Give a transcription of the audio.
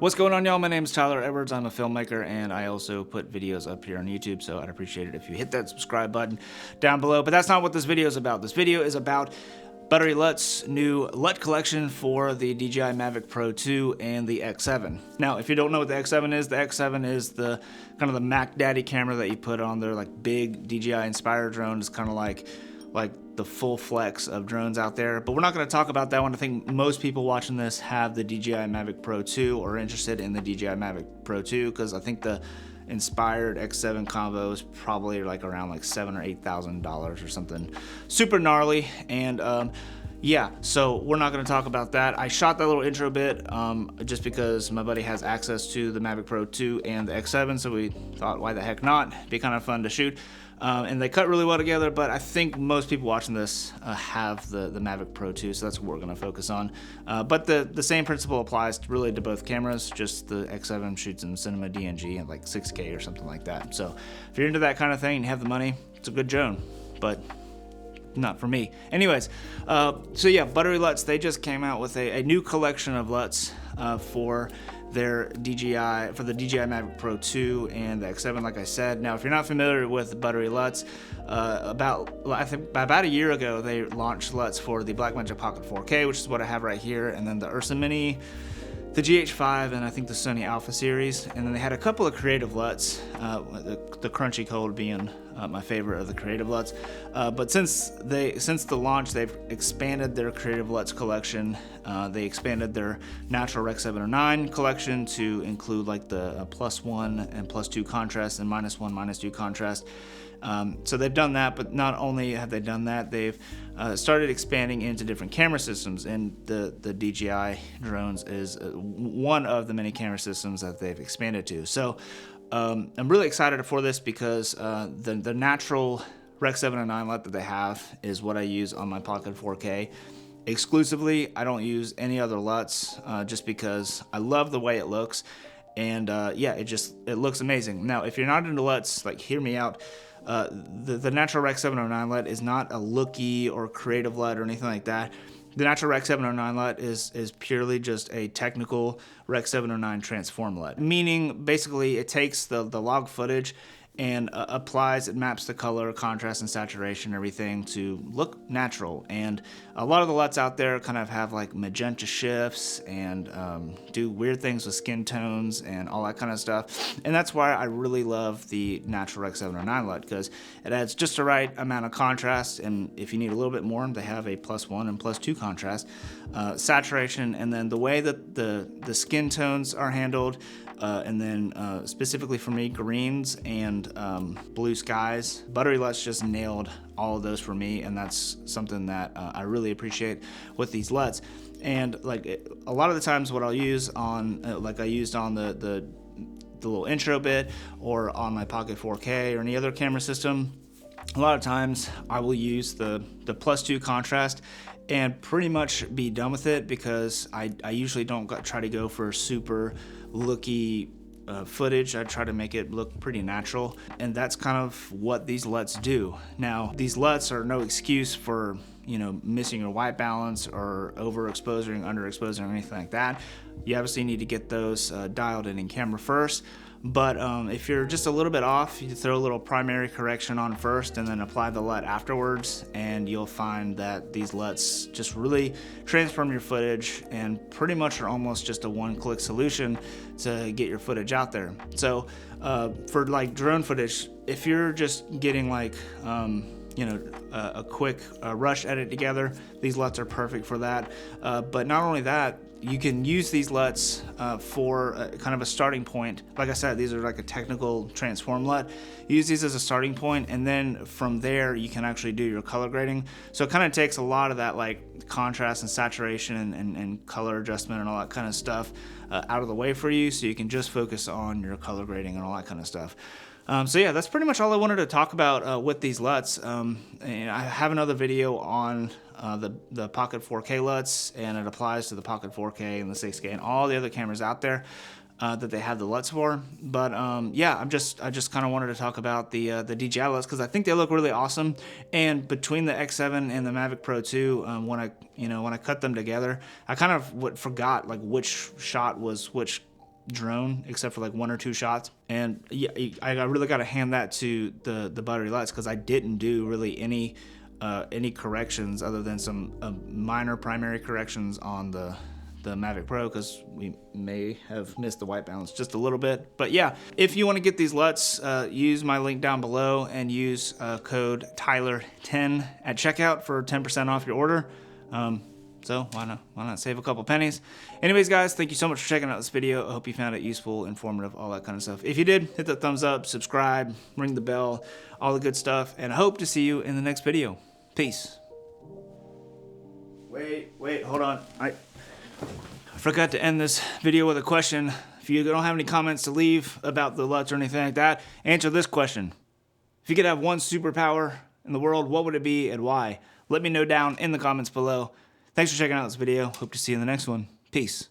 What's going on, y'all? My name is Tyler Edwards. I'm a filmmaker, and I also put videos up here on YouTube, so I'd appreciate it if you hit that subscribe button down below. But that's not what this video is about. This video is about Buttery LUTs' new LUT collection for the DJI Mavic Pro 2 and the X7. Now, if you don't know what the X7 is, the X7 is the kind of the Mac Daddy camera that you put on their like big DJI-inspired drone. It's kind of like the full flex of drones out there, but we're not going to talk about that one. I think most people watching this have the DJI Mavic Pro 2 or are interested in the DJI Mavic Pro 2 because I think the inspired X7 combo is probably like around like $7,000 or $8,000 or something super gnarly. And yeah, so we're not going to talk about that. I shot that little intro bit just because my buddy has access to the Mavic Pro 2 and the X7, so we thought, why the heck not? It'd be kind of fun to shoot. And they cut really well together, but I think most people watching this have the Mavic Pro 2, so that's what we're going to focus on. But the same principle applies really to both cameras, just the X7 shoots in cinema DNG at like 6K or something like that. So if you're into that kind of thing and you have the money, it's a good drone, but not for me. Anyways, so yeah, Buttery LUTs, they just came out with a new collection of LUTs for their DJI, for the DJI Mavic Pro 2 and the X7, like I said. Now, if you're not familiar with Buttery LUTs, I think about a year ago, they launched LUTs for the Blackmagic Pocket 4K, which is what I have right here, and then the Ursa Mini, the GH5, and I think the Sony Alpha series. And then they had a couple of creative LUTs, the Crunchy Cold being my favorite of the creative LUTs. But since the launch, they've expanded their creative LUTs collection. They expanded their natural Rec 709 collection to include like the +1 and +2 contrast and -1, -2 contrast. So they've done that, but not only have they done that, they've started expanding into different camera systems, and the DJI drones is one of the many camera systems that they've expanded to. So I'm really excited for this because the natural Rec 709 LUT that they have is what I use on my Pocket 4K exclusively. I don't use any other LUTs just because I love the way it looks, and yeah, it looks amazing. Now, if you're not into LUTs, like, hear me out. The natural Rec 709 LUT is not a looky or creative LUT or anything like that. The natural Rec 709 LUT is purely just a technical Rec 709 transform LUT, meaning basically it takes the log footage and it maps the color, contrast, and saturation, everything to look natural. And a lot of the LUTs out there kind of have like magenta shifts and do weird things with skin tones and all that kind of stuff. And that's why I really love the natural Rec 709 LUT, because it adds just the right amount of contrast, and if you need a little bit more, they have a +1 and +2 contrast, saturation, and then the way that the skin tones are handled, and then specifically for me, greens and blue skies. Buttery LUTs just nailed all of those for me, and that's something that I really appreciate with these LUTs. And like a lot of the times, what I'll use on, like I used on the little intro bit, or on my Pocket 4K or any other camera system, a lot of times I will use the +2 contrast and pretty much be done with it, because I usually don't try to go for super looky footage. I try to make it look pretty natural, and that's kind of what these LUTs do. Now, these LUTs are no excuse for, you know, missing your white balance or overexposing, underexposing, or anything like that. You obviously need to get those dialed in camera first. But if you're just a little bit off, you throw a little primary correction on first and then apply the LUT afterwards, and you'll find that these LUTs just really transform your footage and pretty much are almost just a one-click solution to get your footage out there. So for like drone footage, if you're just getting like you know, a quick rush edit together, these LUTs are perfect for that. But not only that, you can use these LUTs for kind of a starting point. Like I said, these are like a technical transform LUT. Use these as a starting point, and then from there you can actually do your color grading. So it kind of takes a lot of that like contrast and saturation and color adjustment and all that kind of stuff out of the way for you, so you can just focus on your color grading and all that kind of stuff. So yeah, that's pretty much all I wanted to talk about with these LUTs. And I have another video on the Pocket 4K LUTs, and it applies to the Pocket 4K and the 6K and all the other cameras out there that they have the LUTs for. But yeah, I just kind of wanted to talk about the DJI LUTs, because I think they look really awesome. And between the X7 and the Mavic Pro 2, when I cut them together, I kind of forgot like which shot was which drone except for like 1 or 2 shots. And yeah, I really got to hand that to the Buttery LUTs, because I didn't do really any corrections other than some minor primary corrections on the Mavic Pro, because we may have missed the white balance just a little bit. But yeah, if you want to get these LUTs, use my link down below and use code Tyler10 at checkout for 10% off your order. So why not save a couple pennies? Anyways, guys, thank you so much for checking out this video. I hope you found it useful, informative, all that kind of stuff. If you did, hit that thumbs up, subscribe, ring the bell, all the good stuff, and I hope to see you in the next video. Peace. Wait, hold on. I forgot to end this video with a question. If you don't have any comments to leave about the LUTs or anything like that, answer this question. If you could have one superpower in the world, what would it be and why? Let me know down in the comments below. Thanks for checking out this video. Hope to see you in the next one. Peace.